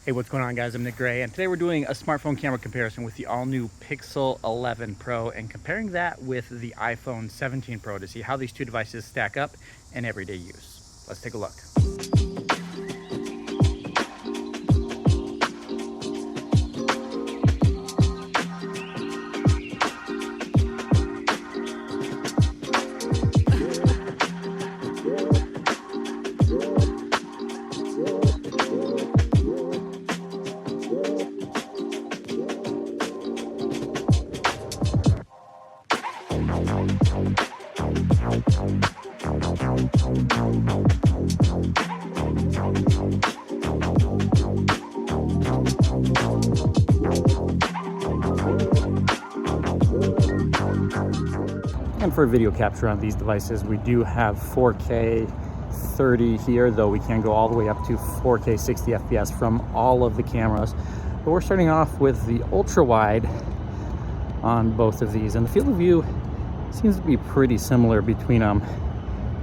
Hey, what's going on, guys? I'm Nick Gray, and today we're doing a smartphone camera comparison with the all-new Pixel 11 Pro and comparing that with the iPhone 17 Pro to see how these two devices stack up in everyday use. Let's take a look. And for video capture on these devices, we do have 4K 30 here, though we can go all the way up to 4K 60 FPS from all of the cameras. But we're starting off with the ultra wide on both of these, and the field of view seems to be pretty similar between them.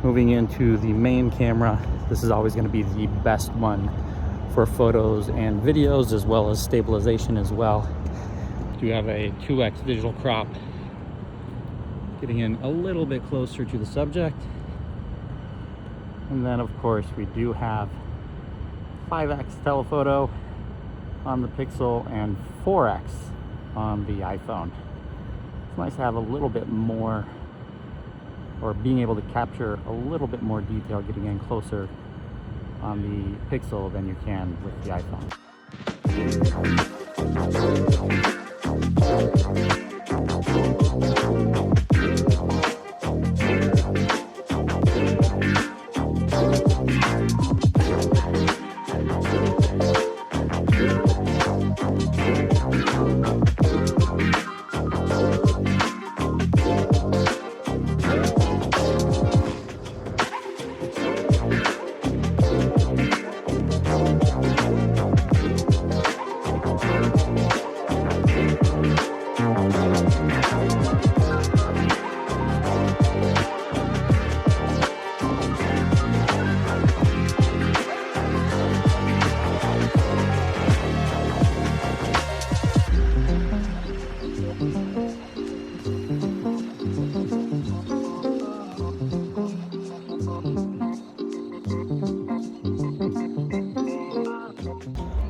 Moving into the main camera, this is always going to be the best one for photos and videos, as well as stabilization as well. We do have a 2x digital crop, getting in a little bit closer to the subject. And then of course we do have 5x telephoto on the Pixel and 4x on the iPhone. It's nice to have a little bit more, or being able to capture a little bit more detail getting in closer on the Pixel than you can with the iPhone.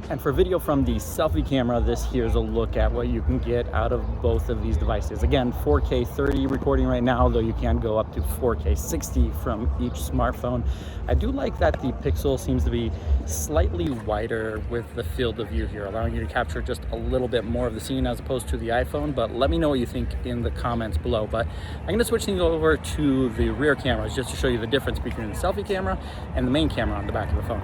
And for video from the selfie camera, this here's a look at what you can get out of both of these devices. Again, 4K 30 recording right now, though you can go up to 4K 60 from each smartphone. I do like that the Pixel seems to be slightly wider with the field of view here, allowing you to capture just a little bit more of the scene as opposed to the iPhone. But let me know what you think in the comments below. But I'm going to switch things over to the rear cameras just to show you the difference between the selfie camera and the main camera on the back of the phone.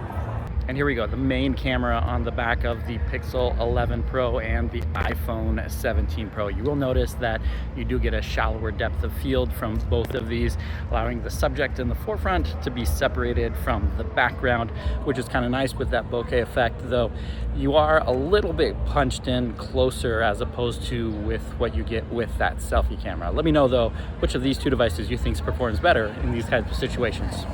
And here we go, the main camera on the back of the Pixel 11 Pro and the iPhone 17 Pro. You will notice that you do get a shallower depth of field from both of these, allowing the subject in the forefront to be separated from the background, which is kind of nice with that bokeh effect, though you are a little bit punched in closer as opposed to with what you get with that selfie camera. Let me know, though, which of these two devices you think performs better in these types of situations.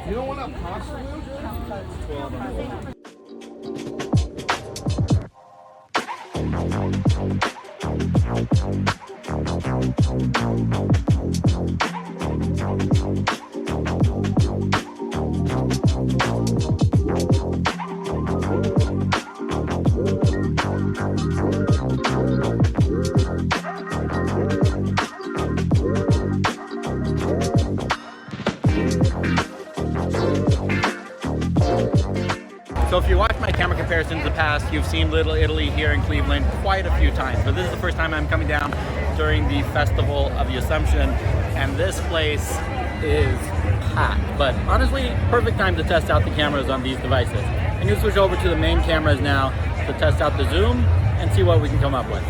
You don't want to pasta? 12. So if you watched my camera comparisons in the past, you've seen Little Italy here in Cleveland quite a few times, but this is the first time I'm coming down during the Festival of the Assumption, and this place is packed. But honestly, perfect time to test out the cameras on these devices. I'm going to switch over to the main cameras now to test out the zoom and see what we can come up with.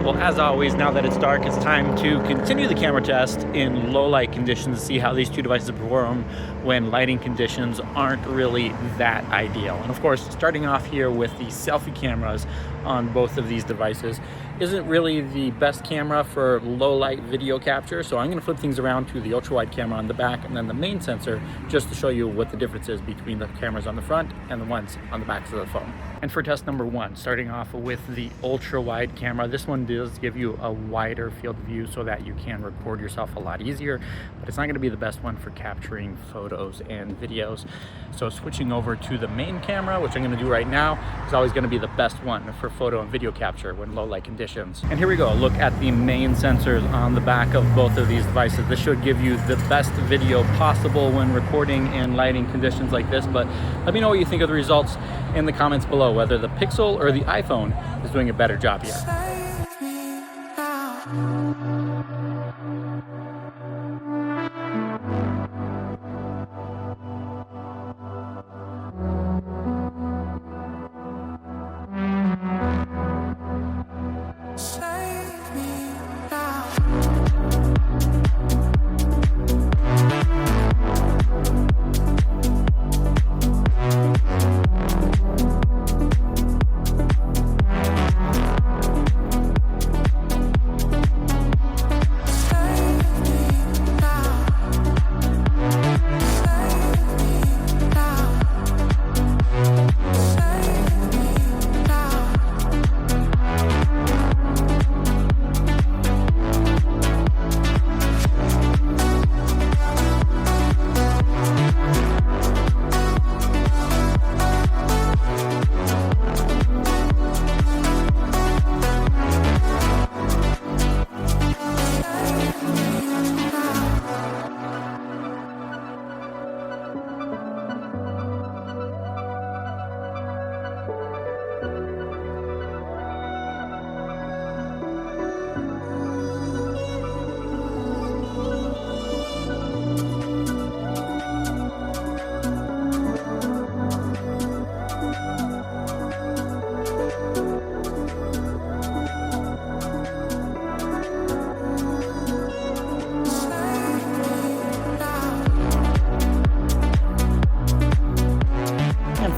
Well, as always, now that it's dark, it's time to continue the camera test in low light conditions to see how these two devices perform when lighting conditions aren't really that ideal. And of course, starting off here with the selfie cameras on both of these devices isn't really the best camera for low light video capture. So I'm going to flip things around to the ultra wide camera on the back and then the main sensor, just to show you what the difference is between the cameras on the front and the ones on the backs of the phone. And for test number one, starting off with the ultra wide camera, this one does give you a wider field of view so that you can record yourself a lot easier, but it's not going to be the best one for capturing photos and videos. So switching over to the main camera, which I'm going to do right now, is always going to be the best one for photo and video capture when low light conditions. And here we go, look at the main sensors on the back of both of these devices. This should give you the best video possible when recording in lighting conditions like this, but let me know what you think of the results in the comments below, whether the Pixel or the iPhone is doing a better job here.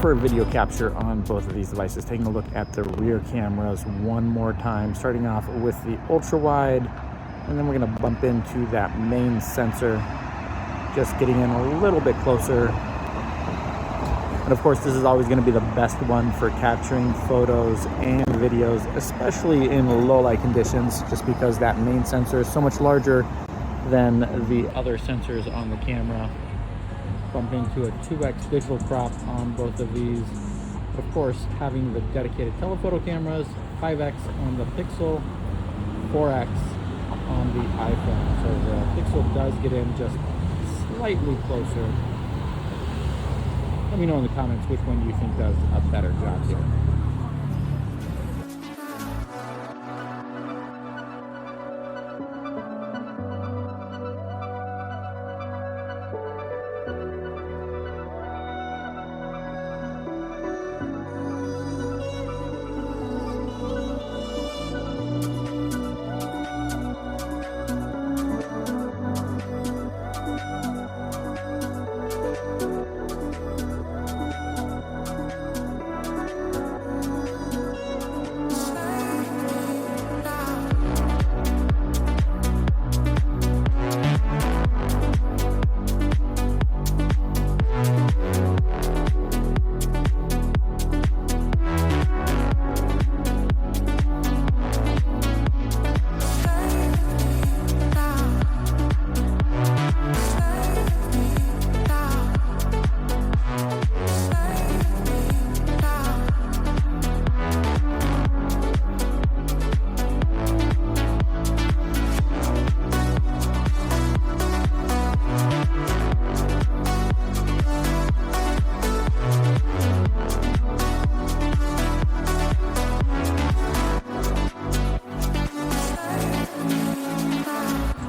For video capture on both of these devices, taking a look at the rear cameras one more time, starting off with the ultra wide, and then we're going to bump into that main sensor, just getting in a little bit closer. And of course, this is always going to be the best one for capturing photos and videos, especially in low light conditions, just because that main sensor is so much larger than the other sensors on the camera. Bump into a 2x digital crop on both of these. Of course, having the dedicated telephoto cameras, 5x on the Pixel, 4x on the iPhone. So the Pixel does get in just slightly closer. Let me know in the comments which one you think does a better job here.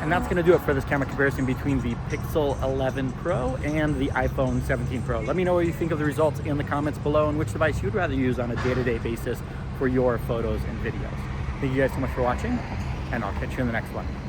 And that's going to do it for this camera comparison between the Pixel 11 Pro and the iPhone 17 Pro. Let me know what you think of the results in the comments below and which device you'd rather use on a day-to-day basis for your photos and videos. Thank you guys so much for watching, and I'll catch you in the next one.